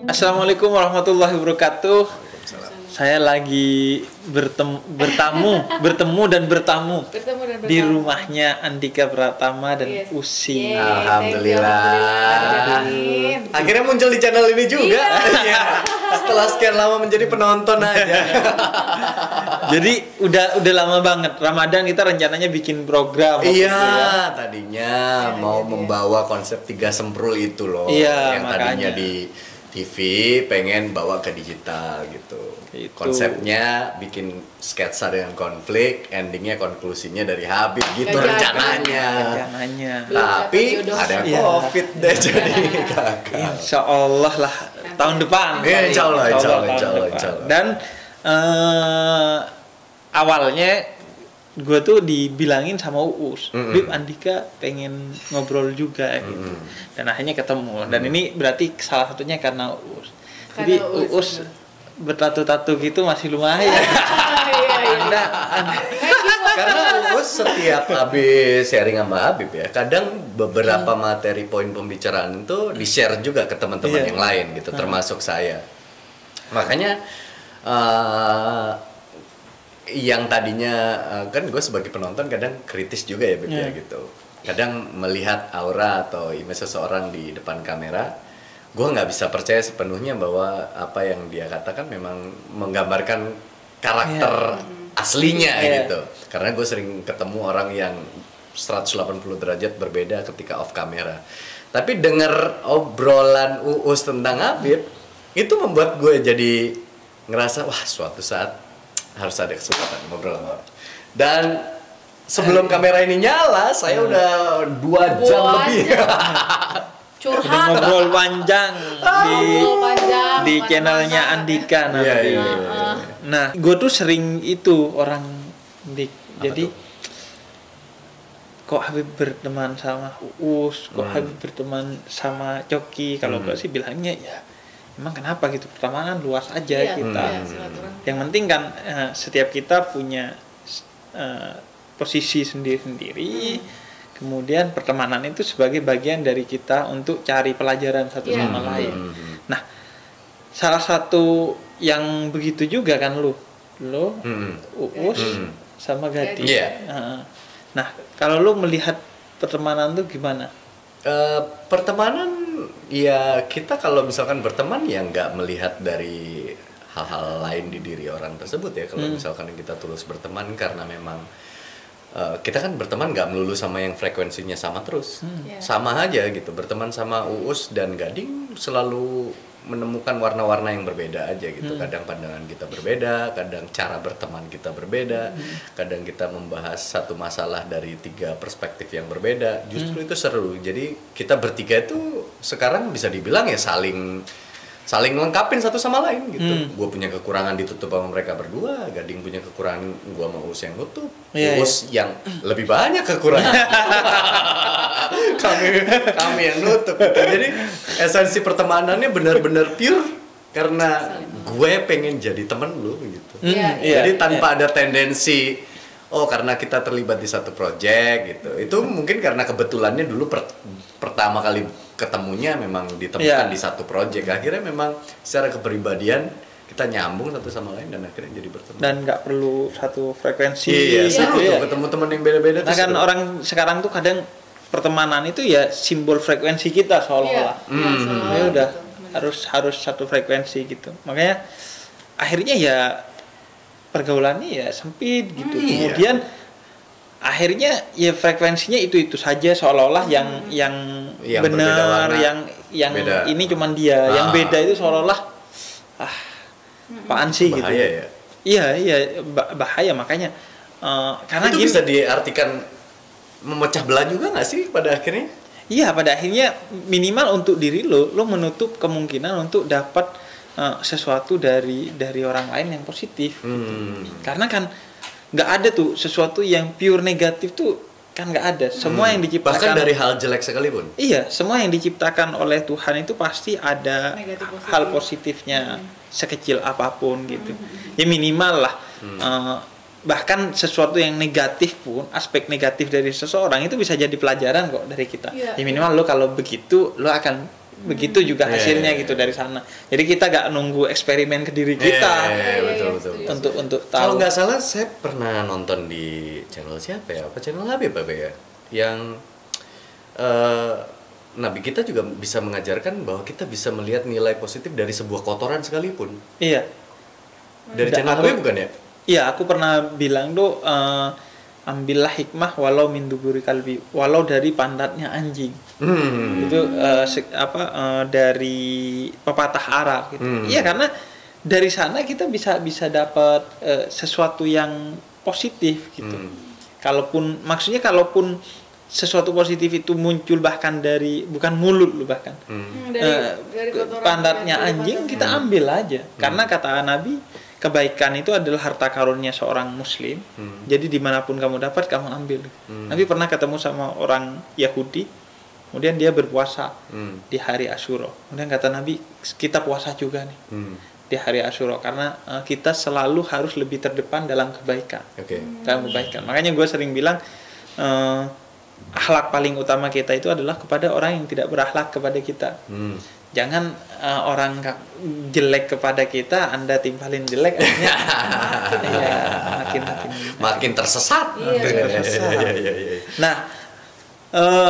Assalamualaikum warahmatullahi wabarakatuh. Saya lagi bertemu dan bertamu di rumahnya Andika Pratama dan Usi. Alhamdulillah. Akhirnya muncul di channel ini juga. Iya. Setelah sekian lama menjadi penonton aja. Jadi udah lama banget Ramadan kita rencananya bikin program. Iya, tadinya mau membawa konsep 3 semprul itu loh. Iya, yang tadinya di TV pengen bawa ke digital gitu. Konsepnya bikin sketsa dengan konflik, endingnya konklusinya dari Habib gitu rencananya. Tapi ada COVID deh jadi gagal. Insya Allah lah tahun depan. Insya Allah. Dan awalnya gue tuh dibilangin sama Uus, Bib Andika pengen ngobrol juga gitu. Dan akhirnya ketemu. Dan ini berarti salah satunya karena Uus. Jadi Uus bertatu-tatu gitu masih lumayan. Karena Uus setiap habis sharing sama Habib ya, kadang beberapa materi poin pembicaraan itu di-share juga ke teman-teman yang lain gitu, termasuk saya. Makanya yang tadinya kan gue sebagai penonton kadang kritis juga ya Beb ya gitu. Kadang melihat aura atau image seseorang di depan kamera, gue nggak bisa percaya sepenuhnya bahwa apa yang dia katakan memang menggambarkan karakter aslinya gitu. Karena gue sering ketemu orang yang 180 derajat berbeda ketika off kamera. Tapi dengar obrolan Uus tentang Habib, itu membuat gue jadi ngerasa wah suatu saat harus ada kesempatan ngobrol sama. Dan sebelum kamera ini nyala, saya udah 2 jam lebih. Curhat. Ngobrol panjang di channelnya Andika nanti. Nah, gue tuh sering itu orang Dik. Jadi kok Habib berteman sama Uus, kok Habib berteman sama Coki. Kalau gue sih bilangnya ya emang kenapa gitu, pertemanan luas aja kita. Yang penting kan setiap kita punya posisi sendiri-sendiri. Kemudian pertemanan itu sebagai bagian dari kita untuk cari pelajaran satu sama lain. Nah, salah satu yang begitu juga kan lo Uus sama Gading. Nah, kalau lo melihat pertemanan tuh gimana? Pertemanan ya kita kalau misalkan berteman ya nggak melihat dari hal-hal lain di diri orang tersebut ya. Kalau misalkan kita tulus berteman karena memang kita kan berteman nggak melulu sama yang frekuensinya sama terus. Sama aja gitu, berteman sama Uus dan Gading selalu menemukan warna-warna yang berbeda aja gitu. Kadang pandangan kita berbeda, kadang cara berteman kita berbeda, kadang kita membahas satu masalah dari 3 perspektif yang berbeda. Justru itu seru. Jadi kita bertiga itu sekarang bisa dibilang ya saling lengkapin satu sama lain gitu. Gue punya kekurangan ditutup sama mereka berdua, Gading punya kekurangan, gue sama Uus yang nutup, Uus yang lebih banyak kekurangan. kami yang nutup gitu. Jadi esensi pertemanannya benar-benar pure karena gue pengen jadi temen lu gitu. Jadi tanpa ada tendensi karena kita terlibat di satu project gitu. Itu mungkin karena kebetulannya dulu pertama kali ketemunya memang ditemukan di satu project. Akhirnya memang secara kepribadian kita nyambung satu sama lain dan akhirnya jadi bertemu. Dan nggak perlu satu frekuensi. Seru tuh ketemu teman yang beda-beda. Nah kan orang sekarang tuh kadang pertemanan itu ya simbol frekuensi kita seolah-olah. Ya udah harus satu frekuensi gitu. Makanya akhirnya ya pergaulannya ya sempit gitu. Kemudian akhirnya ya frekuensinya itu saja seolah-olah yang benar, yang beda. Ini cuman dia, yang beda itu seolah-olah apaan sih bahaya gitu. Ya? Iya bahaya makanya karena itu bisa diartikan memecah belah juga nggak sih pada akhirnya? Iya, pada akhirnya minimal untuk diri lo menutup kemungkinan untuk dapat sesuatu dari orang lain yang positif. Karena kan nggak ada tuh sesuatu yang pure negatif tuh kan nggak ada. Semua yang diciptakan bahkan dari hal jelek sekalipun. Iya, semua yang diciptakan oleh Tuhan itu pasti ada hal positifnya sekecil apapun gitu. Ya minimal lah. Bahkan sesuatu yang negatif pun, aspek negatif dari seseorang itu bisa jadi pelajaran kok dari kita. Ya minimal lo kalau begitu lo akan begitu juga hasilnya gitu dari sana. Jadi kita gak nunggu eksperimen ke diri kita betul. untuk tahu. Kalau nggak salah saya pernah nonton di channel siapa ya? Apa channel Habib apa ya? Yang Nabi kita juga bisa mengajarkan bahwa kita bisa melihat nilai positif dari sebuah kotoran sekalipun. Iya. Dari channel Habib bukan ya? Iya, aku pernah bilang tuh ambillah hikmah walau min duburi kalbi, walau dari pantatnya anjing. Itu dari pepatah Arab gitu. Iya, karena dari sana kita bisa dapat sesuatu yang positif gitu. Kalaupun sesuatu positif itu muncul bahkan dari bukan mulut lu bahkan dari pantatnya anjing, kita ambil aja. Karena kata Nabi, kebaikan itu adalah harta karunnya seorang muslim. Jadi dimanapun kamu dapat, kamu ambil. Nabi pernah ketemu sama orang Yahudi, kemudian dia berpuasa di hari Asyura. Kemudian kata Nabi, kita puasa juga nih di hari Asyura, karena kita selalu harus lebih terdepan dalam kebaikan. Dalam kebaikan. Makanya gue sering bilang akhlak paling utama kita itu adalah kepada orang yang tidak berakhlak kepada kita. Jangan orang jelek kepada kita, Anda timpalin jelek, akhirnya makin tersesat.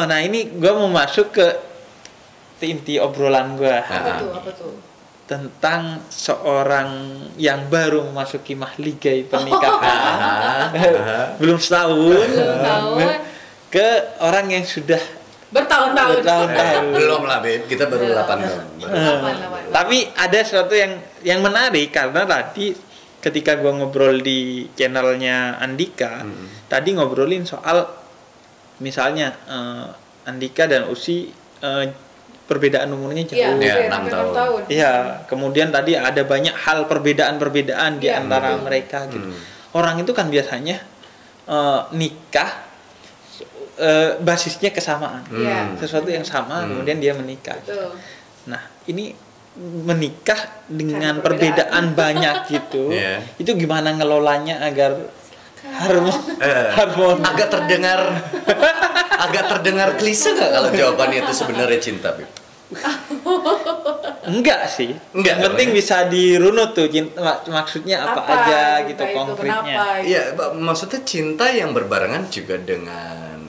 Nah ini gue mau masuk ke inti obrolan gue. Apa tuh? Tentang seorang yang baru memasuki mahligai pernikahan, belum setahun, ke orang yang sudah bertahun-tahun. Belum lah, Beb. Kita baru 8 tahun. Tapi ada sesuatu yang menarik, karena tadi ketika gua ngobrol di channelnya Andika, tadi ngobrolin soal misalnya Andika dan Usi perbedaan umurnya jauh. Ya, 6 tahun. Iya, kemudian tadi ada banyak hal perbedaan di antara mereka gitu. Orang itu kan biasanya nikah basisnya kesamaan. Sesuatu yang sama, kemudian dia menikah. Nah, ini menikah dengan perbedaan banyak gitu. Itu gimana ngelolanya agar harmoni? Agak terdengar klise nggak kalau jawabannya itu sebenarnya cinta, Bib? Enggak sih. Yang penting bisa dirunut tuh cinta, maksudnya apa aja gitu konkretnya. Iya, maksudnya cinta yang berbarengan juga dengan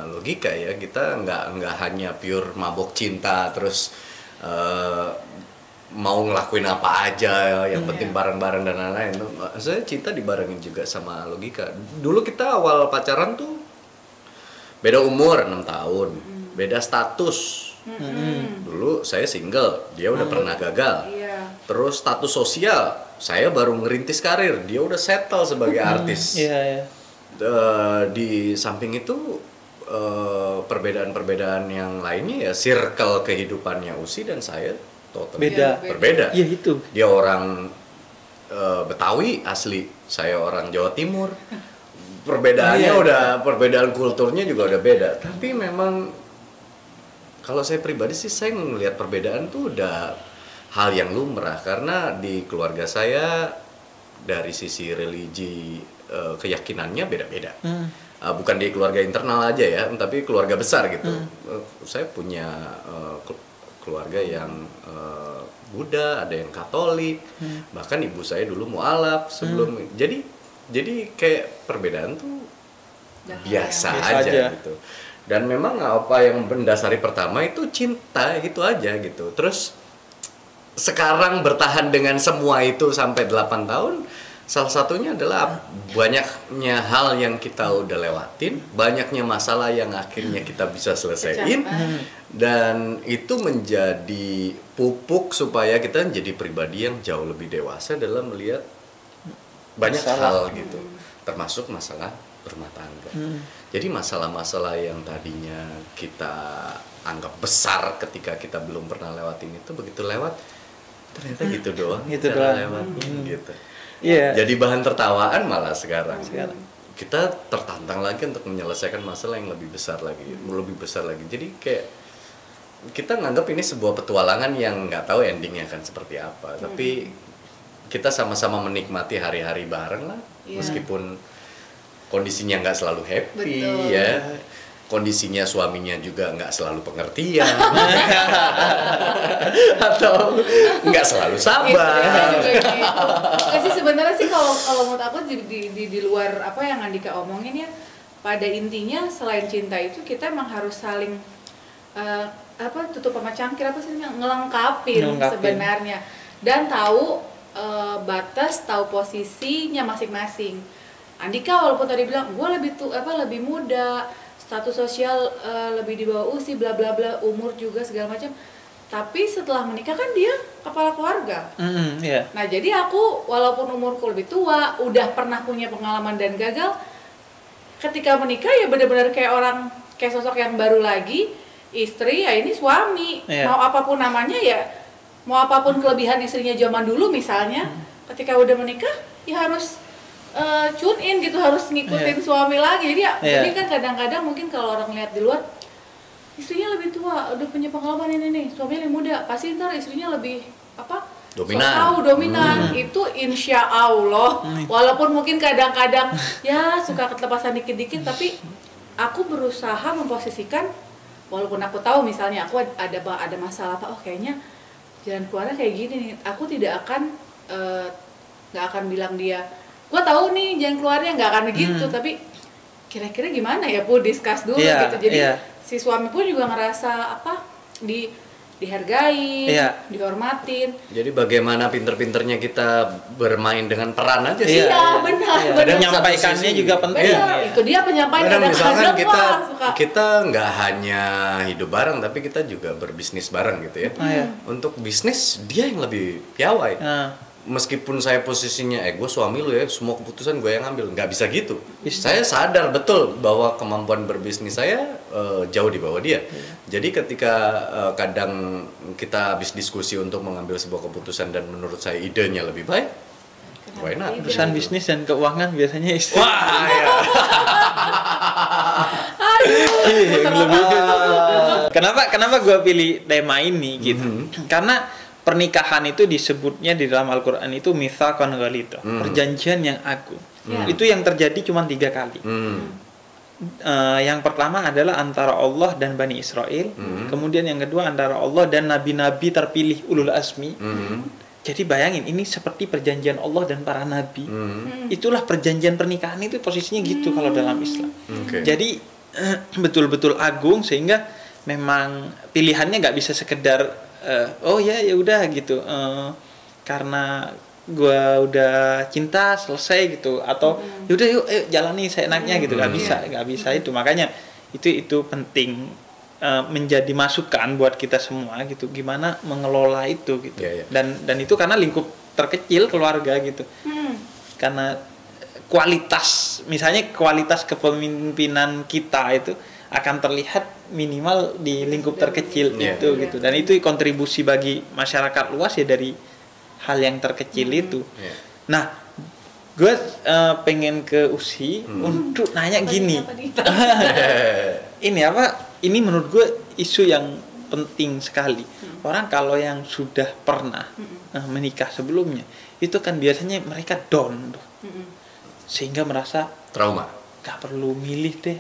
logika ya. Kita nggak hanya pure mabok cinta terus mau ngelakuin apa aja, yang penting bareng-bareng dan lain-lain. Maksudnya cinta dibarengin juga sama logika. Dulu kita awal pacaran tuh beda umur 6 tahun, beda status. Dulu saya single, dia udah pernah gagal. Terus status sosial, saya baru ngerintis karir, dia udah settle sebagai artis. Di samping itu perbedaan-perbedaan yang lainnya ya, circle kehidupannya Usi dan saya berbeda. Iya itu. Dia orang Betawi asli, saya orang Jawa Timur. Perbedaannya perbedaan kulturnya juga udah beda. Tapi memang kalau saya pribadi sih, saya ngelihat perbedaan tuh udah hal yang lumrah, karena di keluarga saya dari sisi religi keyakinannya beda-beda. Bukan di keluarga internal aja ya, tapi keluarga besar gitu. Saya punya keluarga yang Buddha, ada yang Katolik, bahkan ibu saya dulu mualaf sebelum. Jadi kayak perbedaan tuh biasa aja gitu. Dan memang apa yang mendasari pertama itu cinta, itu aja gitu. Terus sekarang bertahan dengan semua itu sampai 8 tahun, salah satunya adalah banyaknya hal yang kita udah lewatin, banyaknya masalah yang akhirnya kita bisa selesaiin, dan itu menjadi pupuk supaya kita menjadi pribadi yang jauh lebih dewasa dalam melihat banyak hal gitu, termasuk masalah rumah tangga. Jadi masalah-masalah yang tadinya kita anggap besar ketika kita belum pernah lewatin itu, begitu lewat ternyata gitu doang, gitu. Jadi bahan tertawaan malah sekarang. Kita tertantang lagi untuk menyelesaikan masalah yang lebih besar lagi. Jadi kayak kita nganggap ini sebuah petualangan yang nggak tahu endingnya akan seperti apa. Tapi kita sama-sama menikmati hari-hari bareng lah, meskipun kondisinya nggak selalu happy. kondisinya suaminya juga nggak selalu pengertian atau nggak selalu sabar. Istrinya juga gitu. Nggak sih sebenarnya sih kalau menurut aku di luar apa yang Andika omongin ya, pada intinya selain cinta itu kita emang harus saling tutup sama cangkir apa sih ngelengkapin sebenarnya, dan tahu batas, tahu posisinya masing-masing. Andika walaupun tadi bilang gue lebih muda, status sosial lebih di bawah usia, bla bla bla, umur juga segala macam. Tapi setelah menikah kan dia kepala keluarga. Yeah. Nah jadi aku walaupun umurku lebih tua, udah pernah punya pengalaman dan gagal, ketika menikah ya benar-benar kayak sosok yang baru lagi, istri ya ini suami. Yeah. Mau apapun namanya ya, mau apapun kelebihan istrinya zaman dulu misalnya, ketika udah menikah ya harus tune in gitu, harus ngikutin suami lagi. Jadi kan kadang-kadang mungkin kalau orang lihat di luar, istrinya lebih tua, udah punya pengalaman ini nih, suaminya lebih muda, pasti ntar istrinya lebih dominan. Dominan. Itu insya Allah, walaupun mungkin kadang-kadang ya suka ketelepasan dikit-dikit, tapi aku berusaha memposisikan, walaupun aku tahu misalnya aku ada masalah apa, kayaknya jalan keluarnya kayak gini nih, aku tidak akan nggak akan bilang dia, gua tahu nih jalan keluarnya, nggak akan begitu, tapi kira-kira gimana ya discuss dulu gitu. Jadi si suami pun juga ngerasa dihargai, dihormatin. Jadi bagaimana pinter-pinternya kita bermain dengan peran aja sih. Iya, benar. Dan menyampaikannya juga penting. Itu dia penyampaian. Misalkan kita nggak hanya hidup bareng, tapi kita juga berbisnis bareng gitu ya. Untuk bisnis dia yang lebih piawai. Meskipun saya posisinya, gue suami lu ya, semua keputusan gue yang ambil, nggak bisa gitu. Saya sadar betul bahwa kemampuan berbisnis saya jauh di bawah dia. Jadi ketika kadang kita habis diskusi untuk mengambil sebuah keputusan dan menurut saya idenya lebih baik, why not? Urusan bisnis dan keuangan biasanya istri. Wah, ya. Kenapa gue pilih tema ini gitu? Karena pernikahan itu disebutnya di dalam Al-Quran itu mitsaqan ghalidha, perjanjian yang agung. Itu yang terjadi cuma 3 kali. Yang pertama adalah antara Allah dan Bani Israel, kemudian yang kedua antara Allah dan nabi-nabi terpilih ulul azmi. Jadi bayangin, ini seperti perjanjian Allah dan para nabi. Itulah perjanjian pernikahan itu posisinya gitu kalau dalam Islam. Jadi betul-betul agung, sehingga memang pilihannya nggak bisa sekedar ya udah gitu, karena gue udah cinta selesai gitu, atau yaudah yuk jalani seenaknya gitu, nggak bisa itu. Makanya itu penting menjadi masukan buat kita semua gitu, gimana mengelola itu gitu. Dan itu karena lingkup terkecil keluarga gitu, karena misalnya kualitas kepemimpinan kita itu akan terlihat minimal di lingkup terkecil gitu. Dan itu kontribusi bagi masyarakat luas ya dari hal yang terkecil itu. Nah, gue pengen ke Usi untuk nanya gini. Ini menurut gue isu yang penting sekali. Orang kalau yang sudah pernah menikah sebelumnya, itu kan biasanya mereka down tuh. Sehingga merasa trauma. Gak perlu milih deh,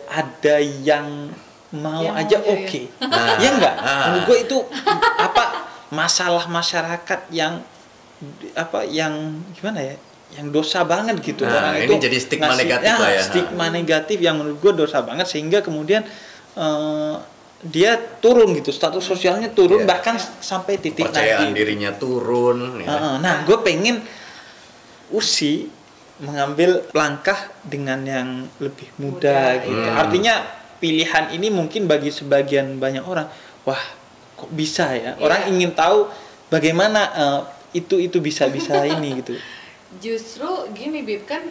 ada yang mau yang aja oke. Ya enggak? Menurut gue itu masalah masyarakat yang gimana ya? Yang dosa banget gitu. Orang ini itu jadi stigma negatif lah ya. Stigma negatif yang menurut gue dosa banget, sehingga kemudian dia turun gitu, status sosialnya turun, bahkan sampai titik kepercayaan dirinya turun. Nah, gue pengen Usi mengambil langkah dengan yang lebih muda gitu. Artinya pilihan ini mungkin bagi sebagian banyak orang, wah kok bisa ya? Orang ingin tahu bagaimana itu bisa ini gitu. Justru gini Bib, kan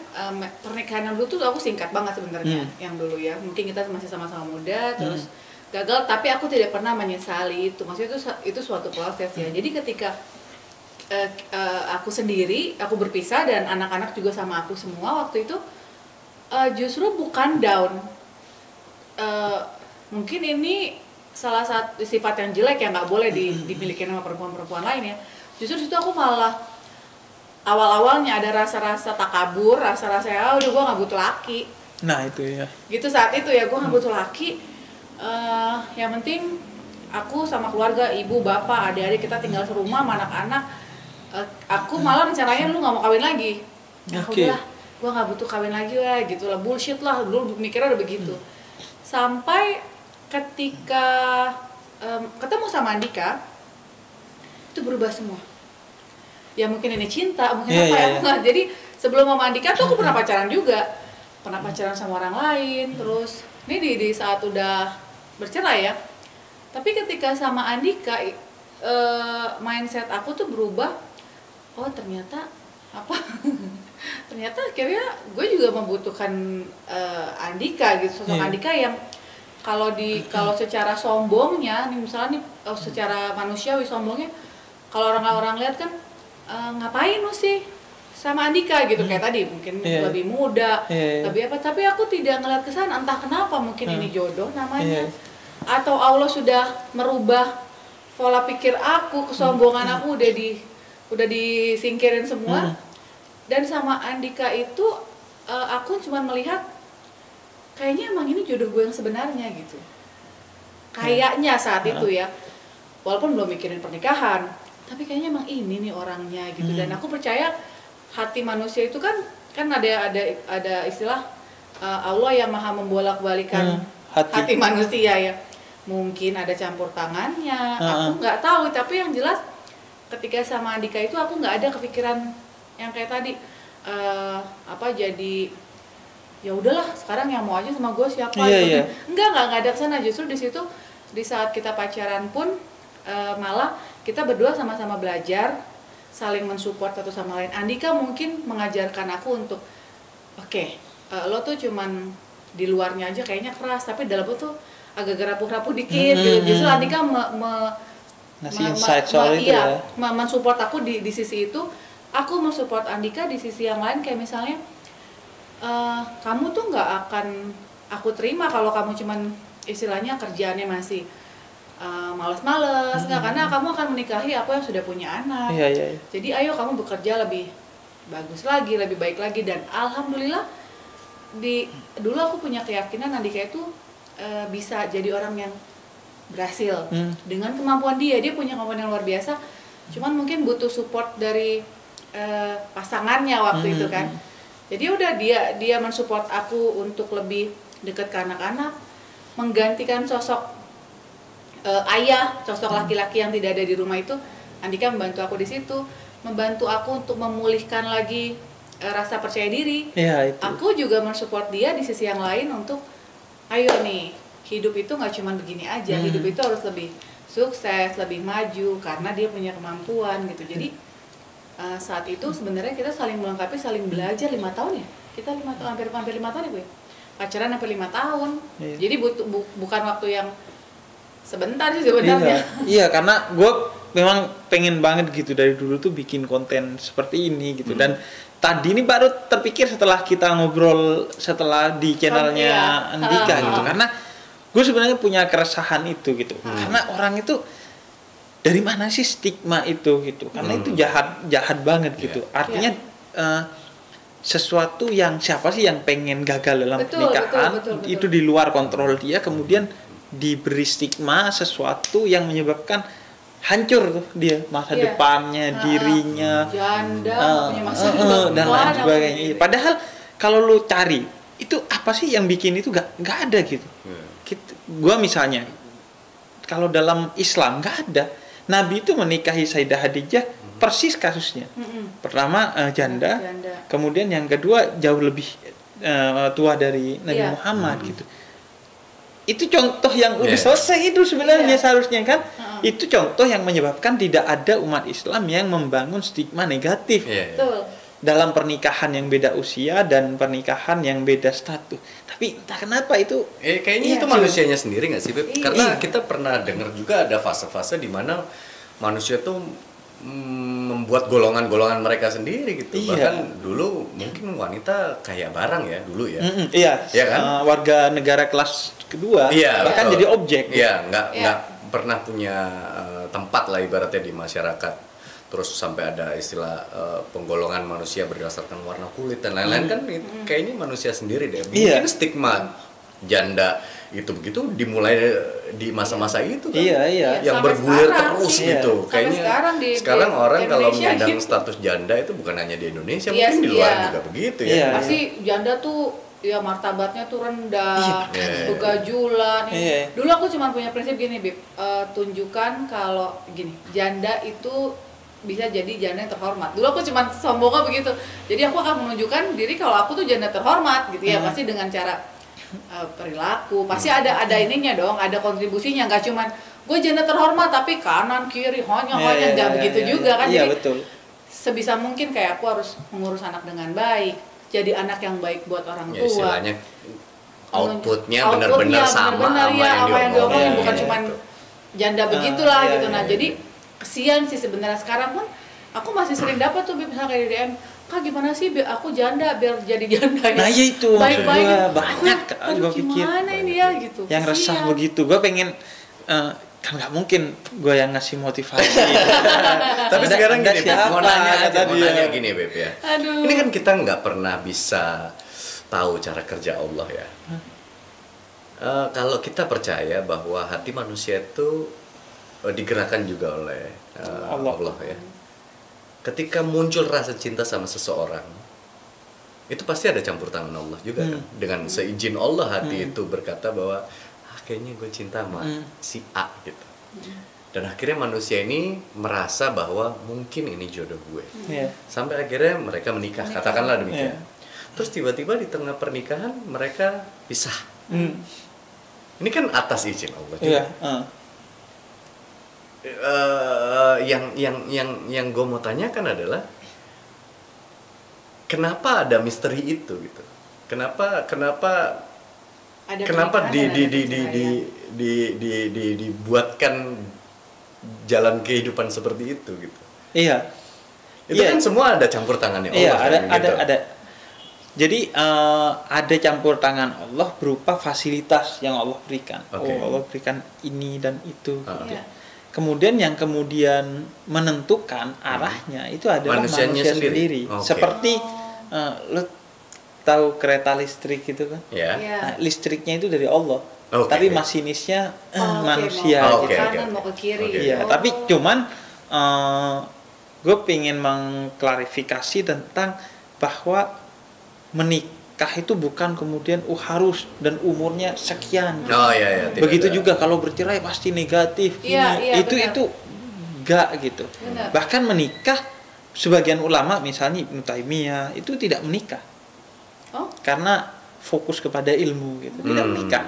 pernikahan yang dulu tuh aku singkat banget sebenarnya, yang dulu ya. Mungkin kita masih sama-sama muda, terus gagal, tapi aku tidak pernah menyesali itu. Maksudnya itu suatu proses ya. Jadi ketika aku sendiri, aku berpisah dan anak-anak juga sama aku semua waktu itu, justru bukan down. Mungkin ini salah satu sifat yang jelek yang nggak boleh dimiliki sama perempuan-perempuan lain ya. Justru itu aku malah awal-awalnya ada rasa-rasa takabur, rasa-rasa udah gue nggak butuh laki. Nah itu ya. Gitu saat itu ya, gue nggak butuh laki. Yang penting aku sama keluarga, ibu, bapak, adik-adik kita tinggal serumah sama anak-anak. Aku malah rencananya lu nggak mau kawin lagi. Nah udahlah, gue nggak butuh kawin lagi lah, gitu lah, bullshit lah, dulu mikirnya udah begitu. Sampai ketika ketemu sama Andika, itu berubah semua. Ya mungkin ini cinta, mungkin apa ya, enggak. Jadi sebelum sama Andika tuh aku pernah pacaran juga, pernah pacaran sama orang lain, terus ini di saat udah bercerai ya. Tapi ketika sama Andika, mindset aku tuh berubah. Oh ternyata apa? Ternyata akhirnya gue juga membutuhkan Andika gitu, sosok Andika yang kalau secara sombongnya, nih misalnya nih secara manusiawi sombongnya, kalau orang-orang lihat kan ngapain lu sih sama Andika gitu, kayak tadi mungkin lebih muda, lebih apa, tapi aku tidak ngeliat kesana, entah kenapa, mungkin ini jodoh namanya, atau Allah sudah merubah pola pikir aku, kesombongan aku udah disingkirin semua. Dan sama Andika itu aku cuma melihat kayaknya emang ini jodoh gue yang sebenarnya gitu, kayaknya saat itu ya, walaupun belum mikirin pernikahan, tapi kayaknya emang ini nih orangnya gitu. Dan aku percaya hati manusia itu kan ada istilah Allah yang maha membolak-balikan hati manusia ya. Mungkin ada campur tangannya, aku nggak tahu, tapi yang jelas ketika sama Andika itu aku nggak ada kepikiran yang kayak tadi jadi ya udahlah sekarang yang mau aja sama gue siapa gitu. Enggak ada kesana, justru di situ di saat kita pacaran pun malah kita berdua sama-sama belajar, saling mensupport satu sama lain. Andika mungkin mengajarkan aku untuk lo tuh cuman di luarnya aja kayaknya keras, tapi dalam tuh agak rapuh-rapuh dikit gitu. Justru Andika ngasih insight soal itu ya. Mensupport aku di sisi itu. Aku mensupport Andika di sisi yang lain, kayak misalnya kamu tuh nggak akan aku terima kalau kamu cuman istilahnya kerjaannya masih males-males, nggak, karena kamu akan menikahi aku yang sudah punya anak. Jadi ayo kamu bekerja lebih bagus lagi, lebih baik lagi. Dan alhamdulillah dulu aku punya keyakinan Andika itu bisa jadi orang yang berhasil dengan kemampuan dia punya kemampuan yang luar biasa. Cuman mungkin butuh support dari pasangannya waktu itu kan. Jadi udah dia mensupport aku untuk lebih dekat ke anak-anak, menggantikan sosok ayah, sosok laki-laki yang tidak ada di rumah itu. Andika membantu aku di situ, membantu aku untuk memulihkan lagi rasa percaya diri. Aku juga mensupport dia di sisi yang lain untuk ayo nih, hidup itu nggak cuma begini aja, hidup itu harus lebih sukses, lebih maju karena dia punya kemampuan gitu. Jadi saat itu sebenarnya kita saling melengkapi, saling belajar 5 tahun ya. Kita 5 tahun, hampir 5 tahun ya Bu ya. Pacaran hampir 5 tahun. Jadi bukan waktu yang sebentar sih sebenarnya. Iya, karena gue memang pengen banget gitu dari dulu tuh bikin konten seperti ini gitu. Dan tadi ini baru terpikir setelah kita ngobrol setelah di channelnya Andika gitu. Karena gue sebenarnya punya keresahan itu gitu. Karena orang itu dari mana sih stigma itu gitu, karena itu jahat banget gitu. Artinya sesuatu yang siapa sih yang pengen gagal dalam pernikahan, itu di luar kontrol dia, kemudian diberi stigma sesuatu yang menyebabkan hancur tuh dia masa depannya, dirinya, janda, punya masa dan lain sebagainya. Padahal kalau lu cari itu apa sih yang bikin itu nggak ada gitu. Gua misalnya kalau dalam Islam nggak ada. Nabi itu menikahi Sayyidah Khadijah persis kasusnya. Pertama janda, kemudian yang kedua jauh lebih tua dari Nabi Muhammad gitu. Itu contoh yang udah selesai itu sebenarnya seharusnya kan. Itu contoh yang menyebabkan tidak ada umat Islam yang membangun stigma negatif dalam pernikahan yang beda usia dan pernikahan yang beda status. Tapi entah kenapa itu kayaknya itu manusianya sendiri nggak sih, Beb? Karena kita pernah dengar juga ada fase-fase di mana manusia tuh membuat golongan-golongan mereka sendiri gitu. Bahkan dulu mungkin wanita kayak barang ya dulu ya. Iya kan? Warga negara kelas kedua, bahkan jadi objek. Nggak pernah punya tempat lah ibaratnya di masyarakat. terus sampai ada istilah penggolongan manusia berdasarkan warna kulit dan lain-lain kan kayaknya manusia sendiri deh. Mungkin stigma janda itu begitu dimulai di masa-masa itu kan, yang bergulir terus gitu. Kayaknya sekarang orang kalau menyandang status janda itu bukan hanya di Indonesia, mungkin di luar juga begitu ya. Pasti janda tuh ya martabatnya tuh rendah, begajulan. Dulu aku cuma punya prinsip gini, Bib, tunjukkan kalau gini, janda itu bisa jadi janda yang terhormat. Dulu aku cuma sombongnya begitu. Jadi aku akan menunjukkan diri kalau aku tuh janda terhormat gitu ya, pasti dengan cara perilaku. Pasti ada ininya dong, ada kontribusinya, nggak cuman gue janda terhormat tapi kanan kiri hanya nggak begitu juga kan. Jadi betul. Sebisa mungkin kayak aku harus mengurus anak dengan baik, jadi anak yang baik buat orang tua. Istilahnya outputnya benar-benar sama apa yang diomongin, bukan cuman gitu. Janda begitulah gitu. Nah jadi kesian sih sebenarnya. Sekarang pun aku masih sering dapat tuh misalnya kayak di DM, Kak gimana sih biar aku janda biar jadi janda ya? Nah ya itu baik-baik banyak gue pikir gimana ini ya gitu. Yang resah begitu, gue pengen kan nggak mungkin gue yang ngasih motivasi. Tapi sekarang gini, mau nanya gini Beb ya. Ini kan kita nggak pernah bisa tahu cara kerja Allah ya. Kalau kita percaya bahwa hati manusia itu digerakkan juga oleh Allah ya. Ketika muncul rasa cinta sama seseorang, itu pasti ada campur tangan Allah juga kan. Dengan seizin Allah hati itu berkata bahwa kayaknya gue cinta sama si A gitu. Dan akhirnya manusia ini merasa bahwa mungkin ini jodoh gue. Sampai akhirnya mereka menikah, katakanlah demikian. Terus tiba-tiba di tengah pernikahan mereka pisah. Ini kan atas izin Allah juga. Yang gue mau tanyakan adalah kenapa ada misteri itu gitu? Kenapa dibuatkan jalan kehidupan seperti itu gitu? Itu kan semua ada campur tangannya Allah. Ada. Jadi ada campur tangan Allah berupa fasilitas yang Allah berikan. Allah berikan ini dan itu. Kemudian yang kemudian menentukan arahnya itu adalah manusia sendiri. Seperti lo tahu kereta listrik gitu kan? Nah, listriknya itu dari Allah. Tapi masinisnya manusia. Mau ke kanan, mau ke kiri. Tapi cuman gue pengen mengklarifikasi tentang bahwa menikah itu bukan kemudian harus dan umurnya sekian. Begitu juga kalau bercerai pasti negatif. Itu enggak gitu. Bahkan menikah sebagian ulama misalnya Ibnu Taimiyah itu tidak menikah. Karena fokus kepada ilmu gitu, tidak menikah.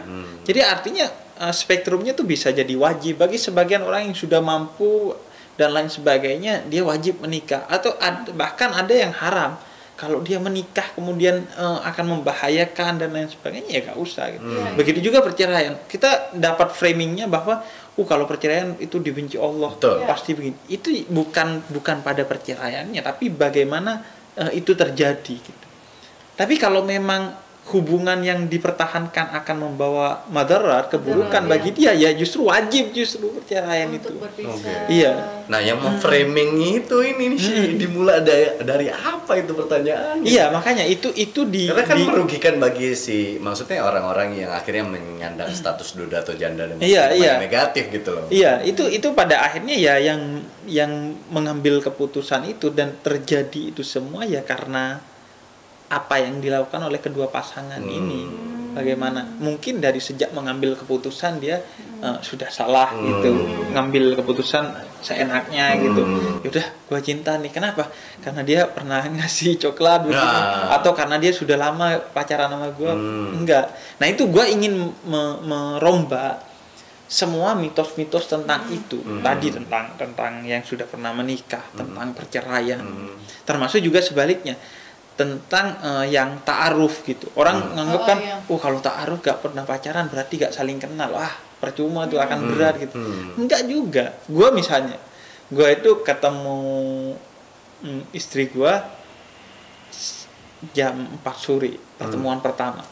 Jadi artinya spektrumnya tuh bisa jadi wajib bagi sebagian orang yang sudah mampu dan lain sebagainya, dia wajib menikah atau bahkan ada yang haram. Kalau dia menikah kemudian akan membahayakan dan lain sebagainya ya gak usah gitu. Begitu juga perceraian. Kita dapat framingnya bahwa kalau perceraian itu dibenci Allah. Pasti begini. Itu bukan pada perceraiannya, tapi bagaimana itu terjadi gitu. Tapi kalau memang hubungan yang dipertahankan akan membawa madarat, keburukan bagi dia, ya justru wajib perceraian itu. Nah, yang memframing itu ini sih dimulai dari apa itu pertanyaan? Makanya itu karena kan merugikan bagi maksudnya orang-orang yang akhirnya menyandang status duda atau janda dan negatif gitu loh. Itu pada akhirnya ya yang mengambil keputusan itu dan terjadi itu semua ya karena apa yang dilakukan oleh kedua pasangan ini. Bagaimana mungkin dari sejak mengambil keputusan dia sudah salah gitu, ngambil keputusan seenaknya gitu. Yaudah gue cinta nih, kenapa? Karena dia pernah ngasih coklat begitu, atau karena dia sudah lama pacaran sama gue. Enggak. Nah itu gue ingin merombak semua mitos-mitos tentang itu tadi, tentang yang sudah pernah menikah, tentang perceraian, termasuk juga sebaliknya tentang yang ta'aruf gitu. Orang nganggep kan, kalau ta'aruf gak pernah pacaran berarti gak saling kenal. Percuma tuh, akan berat gitu. Enggak juga. Gue misalnya, gue itu ketemu istri gue jam 4 sore, pertemuan pertama.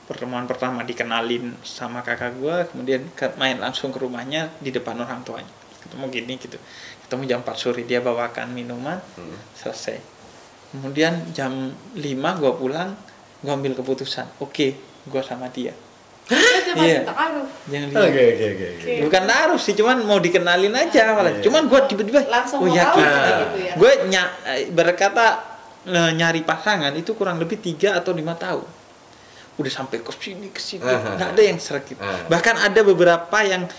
Pertemuan pertama dikenalin sama kakak gue, kemudian main langsung ke rumahnya di depan orang tuanya. ketemu gini gitu, ketemu jam 4 sore dia bawakan minuman, selesai. Kemudian jam 5 gue pulang, gue ambil keputusan, oke, gue sama dia. Iya. Jangan lihat. Oke. Bukan taruh sih, cuman mau dikenalin aja malah. Cuman gue tiba-tiba langsung yakin. gitu ya. Gue berkata nyari pasangan itu kurang lebih 3 atau 5 tahun. Udah sampai ke sini nggak ada yang serak gitu. Bahkan ada beberapa yang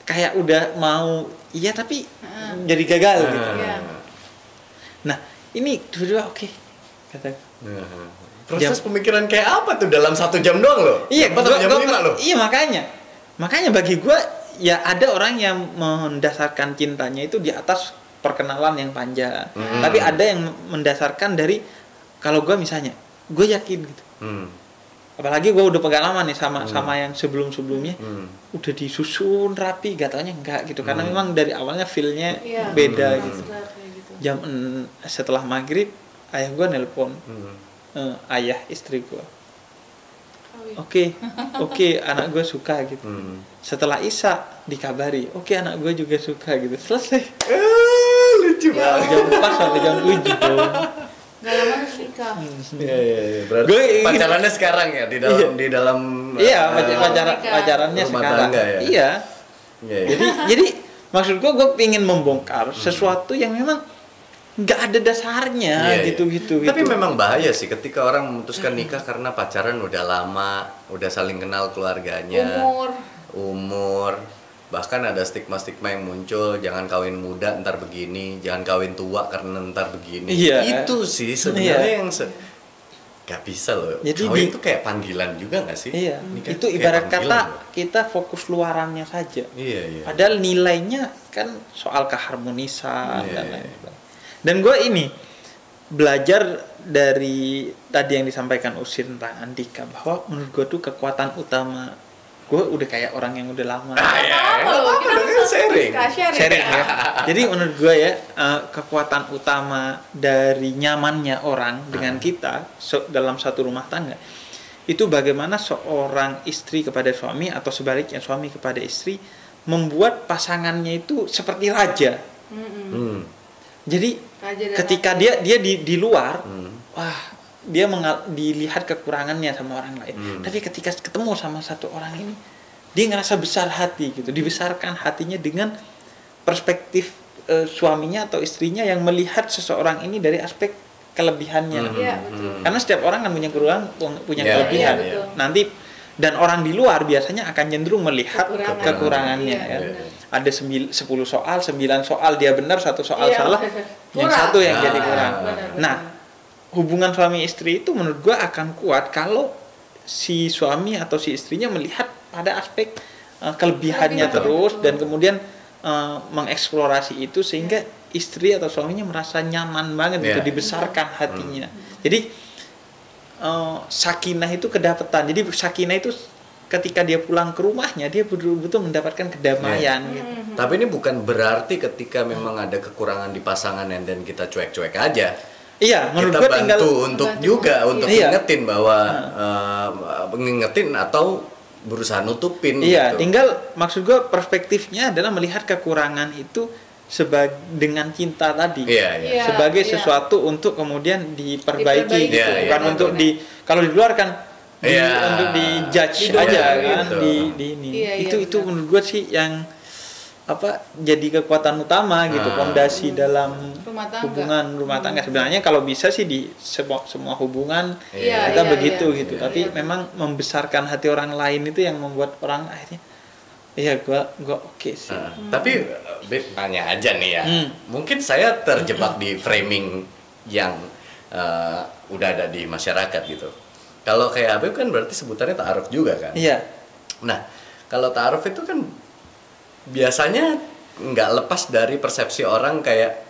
kayak udah mau iya tapi jadi gagal gitu. Nah, ini tiba-tiba oke, kata. Proses pemikiran kayak apa tuh dalam 1 jam doang loh? Iya, jam 5 loh. Iya, makanya bagi gue ya ada orang yang mendasarkan cintanya itu di atas perkenalan yang panjang. Tapi ada yang mendasarkan dari kalau gue misalnya, gue yakin gitu. Apalagi gue udah pengalaman nih sama yang sebelumnya udah disusun rapi, gak taunya enggak gitu. Karena memang dari awalnya feel-nya beda gitu. Jam setelah maghrib ayah gue nelpon. Ayah istri gue. Oke, anak gue suka gitu. Setelah Isya dikabari, oke, anak gue juga suka gitu. Selesai. Lucu banget. Jam 4 sampai jam 7 dong. Gak lama harus nikah. Iya. Berarti pacarannya sekarang ya di dalam Iya, pacarannya rumah sekarang. tangga ya. Iya. Jadi maksud gue pengen membongkar sesuatu yang memang nggak ada dasarnya gitu. Tapi memang bahaya sih ketika orang memutuskan nikah karena pacaran udah lama, udah saling kenal keluarganya, umur, bahkan ada stigma-stigma yang muncul, jangan kawin muda ntar begini, jangan kawin tua karena ntar begini. Itu sih sebenarnya yang nggak bisa loh. Jadi kawin itu kayak panggilan juga nggak sih? Iya. Nikah Itu ibarat kata kita fokus luarannya saja. Iya. Padahal nilainya kan soal keharmonisan dan lain-lain. Dan gue ini belajar dari tadi yang disampaikan Usir tentang Andika, bahwa menurut gue tuh kekuatan utama, gue udah kayak orang yang udah lama sharing ya. Jadi menurut gue ya, kekuatan utama dari nyamannya orang dengan kita dalam satu rumah tangga itu bagaimana seorang istri kepada suami atau sebaliknya suami kepada istri membuat pasangannya itu seperti raja. Jadi ketika dia di luar, wah, dia dilihat kekurangannya sama orang lain. Tapi ketika ketemu sama satu orang ini, dia ngerasa besar hati gitu, dibesarkan hatinya dengan perspektif suaminya atau istrinya yang melihat seseorang ini dari aspek kelebihannya. Karena setiap orang kan punya kelebihan. Nanti dan orang di luar biasanya akan cenderung melihat kekurangannya. Ada 10 soal, 9 soal dia benar, 1 soal salah, yang satu yang jadi kurang. Nah, hubungan suami istri itu menurut gua akan kuat kalau si suami atau si istrinya melihat pada aspek kelebihannya terus dan kemudian mengeksplorasi itu sehingga istri atau suaminya merasa nyaman banget gitu, dibesarkan hatinya. Jadi sakinah itu kedapetan. Jadi sakinah itu ketika dia pulang ke rumahnya dia betul-betul mendapatkan kedamaian gitu. Tapi ini bukan berarti ketika memang ada kekurangan di pasangan dan kita cuek-cuek aja. Iya, menurut kita gue bantu tinggal untuk juga untuk ngingetin bahwa ngingetin atau berusaha nutupin. Iya, gitu. tinggal maksud gue perspektifnya adalah melihat kekurangan itu dengan cinta tadi, sebagai sesuatu untuk kemudian diperbaiki gitu, bukan untuk kalau di luar kan untuk dijudge aja kan, di ini. Itu menurut gue sih yang jadi kekuatan utama gitu, fondasi dalam hubungan rumah tangga. Sebenarnya kalau bisa sih di semua hubungan kita begitu gitu, tapi memang membesarkan hati orang lain itu yang membuat orang akhirnya gua oke sih. Tapi tanya aja nih ya, mungkin saya terjebak di framing yang udah ada di masyarakat gitu. Kalau kayak Habib kan berarti sebutannya ta'aruf juga kan? Iya. Nah, kalau ta'aruf itu kan biasanya nggak lepas dari persepsi orang kayak